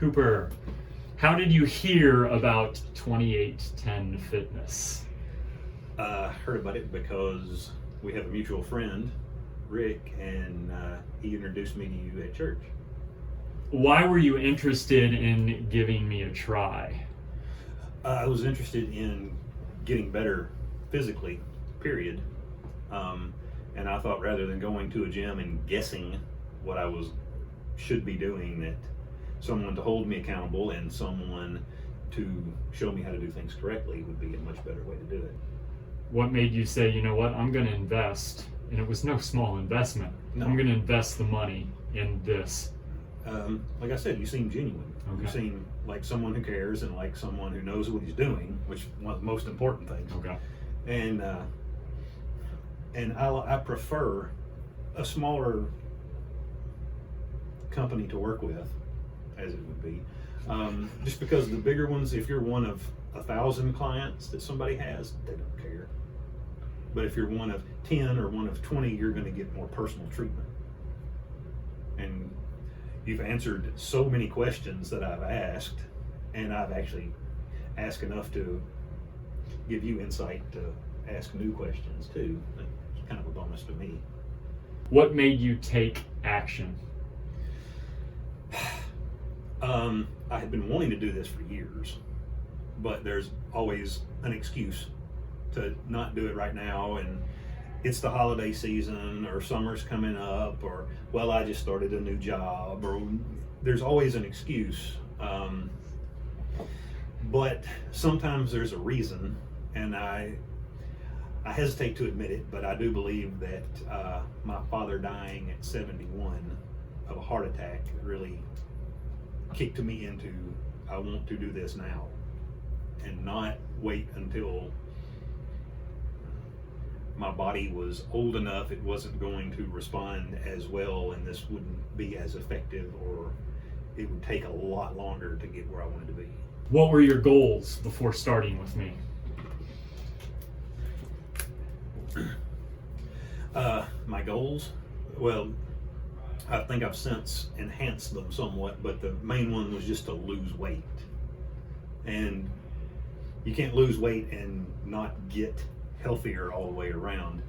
Cooper, how did you hear about 2810 Fitness? Heard about it because we have a mutual friend, Rick, and he introduced me to you at church. Why were you interested in giving me a try? I was interested in getting better physically, period. And I thought rather than going to a gym and guessing what I should be doing, that someone to hold me accountable and someone to show me how to do things correctly would be a much better way to do it. What made you say, you know what, I'm going to invest? And it was no small investment. No. I'm going to invest the money in this. Like I said, you seem genuine. Okay. You seem like someone who cares and like someone who knows what he's doing, which is one of the most important things. Okay. And I prefer a smaller company to work with, as it would be, just because the bigger ones, if you're one of 1,000 clients that somebody has, they don't care. But if you're one of 10 or one of 20, you're going to get more personal treatment. And you've answered so many questions that I've asked, and I've actually asked enough to give you insight to ask new questions too. It's kind of a bonus to me. What made you take action? I had been wanting to do this for years, but there's always an excuse to not do it right now, and it's the holiday season, or summer's coming up, or well, I just started a new job, or there's always an excuse. But sometimes there's a reason, and I hesitate to admit it, but I do believe that my father dying at 71 of a heart attack really kicked me into, I want to do this now and not wait until my body was old enough it wasn't going to respond as well, and this wouldn't be as effective, or it would take a lot longer to get where I wanted to be. What were your goals before starting with me? My goals, well, I think I've since enhanced them somewhat, but the main one was just to lose weight. And you can't lose weight and not get healthier all the way around.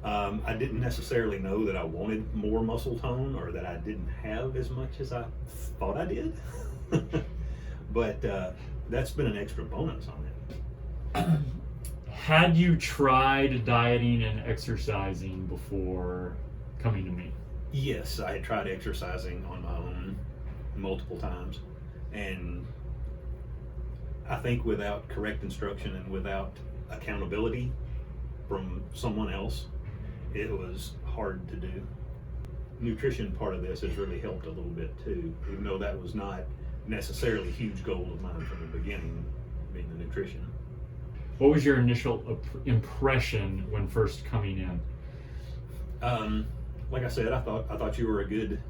I didn't necessarily know that I wanted more muscle tone, or that I didn't have as much as I thought I did. But that's been an extra bonus on it. Had you tried dieting and exercising before coming to me? Yes, I had tried exercising on my own multiple times, and I think without correct instruction and without accountability from someone else, it was hard to do. Nutrition part of this has really helped a little bit too, even though that was not necessarily a huge goal of mine from the beginning, being the nutrition. What was your initial impression when first coming in? Like I said, I thought you were a good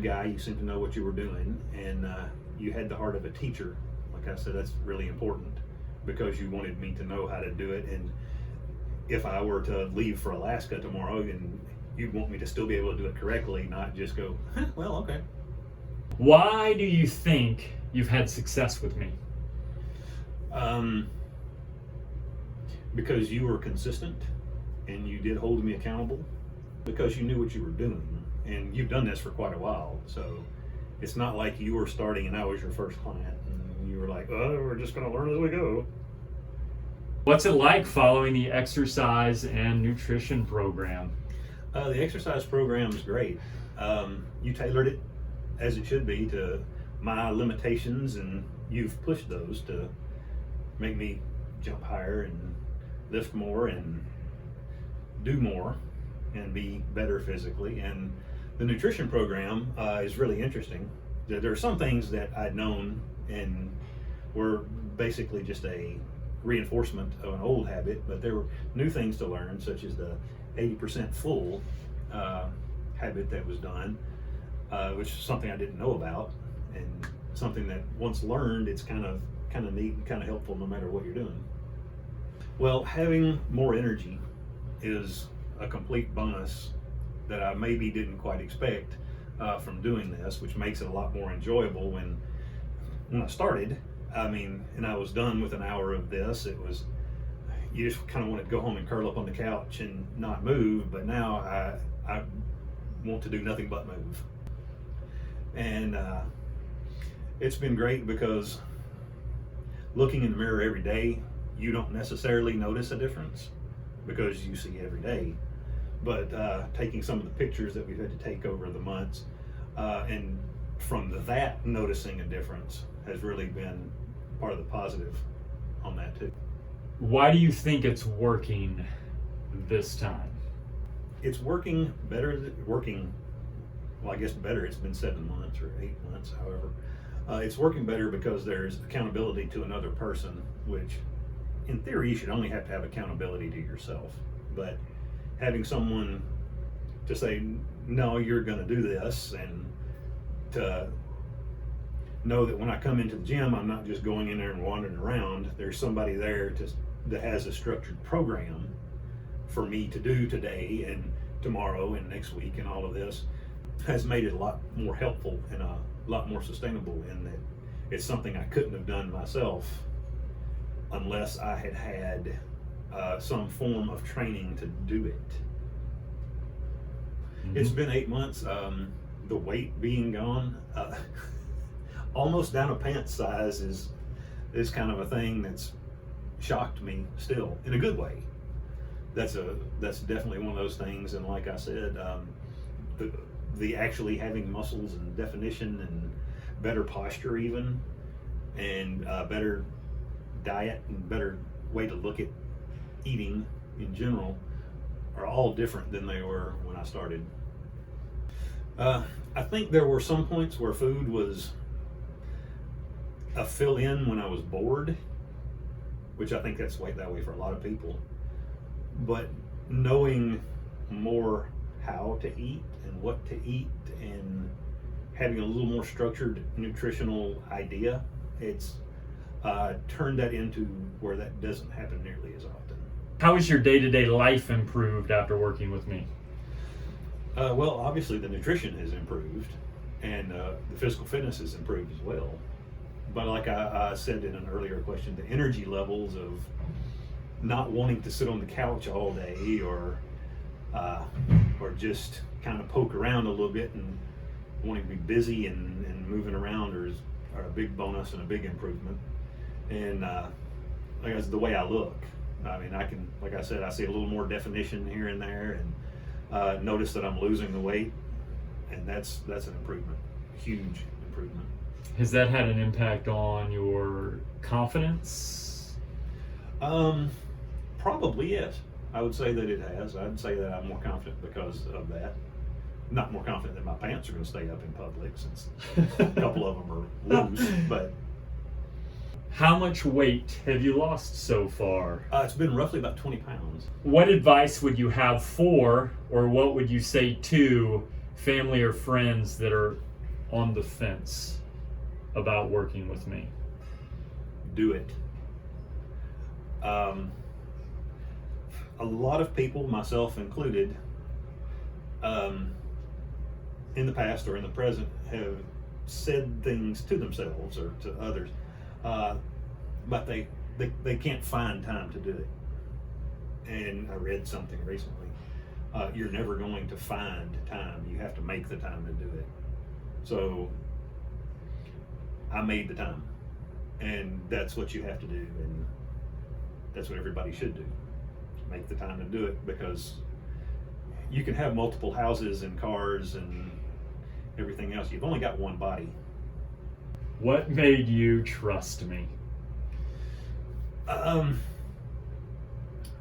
guy. You seemed to know what you were doing, and you had the heart of a teacher. Like I said, that's really important, because you wanted me to know how to do it. And if I were to leave for Alaska tomorrow, and you'd want me to still be able to do it correctly, not just go, well, okay. Why do you think you've had success with me? Because you were consistent, and you did hold me accountable, because you knew what you were doing, and you've done this for quite a while. So it's not like you were starting and I was your first client and you were like, oh, we're just going to learn as we go. What's it like following the exercise and nutrition program? The exercise program is great. You tailored it as it should be to my limitations, and you've pushed those to make me jump higher and lift more and do more and be better physically. And the nutrition program is really interesting. There are some things that I'd known and were basically just a reinforcement of an old habit, but there were new things to learn, such as the 80% full habit that was done, which is something I didn't know about, and something that once learned, it's kind of neat and kind of helpful no matter what you're doing. Well, having more energy is a complete bonus that I maybe didn't quite expect, from doing this, which makes it a lot more enjoyable. When I started, I mean, and I was done with an hour of this, it was, you just kind of wanted to go home and curl up on the couch and not move. But now I want to do nothing but move. And it's been great because looking in the mirror every day, you don't necessarily notice a difference because you see every day. But taking some of the pictures that we've had to take over the months, and from that noticing a difference has really been part of the positive on that too. Why do you think it's working this time? It's working better, well, I guess better, it's been 7 months or 8 months, however. It's working better because there's accountability to another person, which in theory you should only have to have accountability to yourself. But having someone to say, no, you're going to do this, and to know that when I come into the gym, I'm not just going in there and wandering around. There's somebody there that has a structured program for me to do today and tomorrow and next week, and all of this has made it a lot more helpful and a lot more sustainable, in that it's something I couldn't have done myself unless I had had some form of training to do it. Mm-hmm. It's been 8 months. The weight being gone, almost down a pants size, is kind of a thing that's shocked me still, in a good way. That's definitely one of those things. And like I said, the actually having muscles and definition and better posture even, and better diet and better way to look at eating in general are all different than they were when I started. I think there were some points where food was a fill-in when I was bored, which I think that's that way for a lot of people. But knowing more how to eat and what to eat, and having a little more structured nutritional idea, it's turned that into where that doesn't happen nearly as often. How has your day-to-day life improved after working with me? Well, obviously the nutrition has improved, and the physical fitness has improved as well. But like I said in an earlier question, the energy levels of not wanting to sit on the couch all day, or just kind of poke around a little bit and wanting to be busy and moving around are a big bonus and a big improvement. And like I said, the way I look, I mean, I can, like I said, I see a little more definition here and there, and notice that I'm losing the weight, and that's an improvement, huge improvement. Has that had an impact on your confidence? Probably yes. I would say that it has. I'd say that I'm more confident because of that. Not more confident that my pants are going to stay up in public, since a couple of them are loose. But how much weight have you lost so far? It's been roughly about 20 pounds. What advice would you have for, or what would you say to, family or friends that are on the fence about working with me? Do it. A lot of people, myself included, in the past or in the present, have said things to themselves or to others, but they can't find time to do it. And I read something recently, you're never going to find time, you have to make the time to do it. So I made the time, and that's what you have to do, and that's what everybody should do. Make the time to do it, because you can have multiple houses and cars and everything else. You've only got one body. What made you trust me?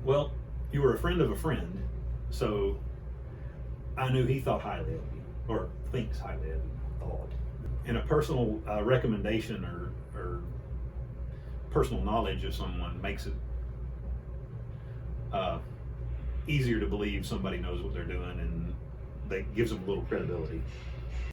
Well, you were a friend of a friend, so I knew he thought highly of you, or thinks highly of you, thought. And a personal recommendation or personal knowledge of someone makes it easier to believe somebody knows what they're doing, and that gives them a little credibility.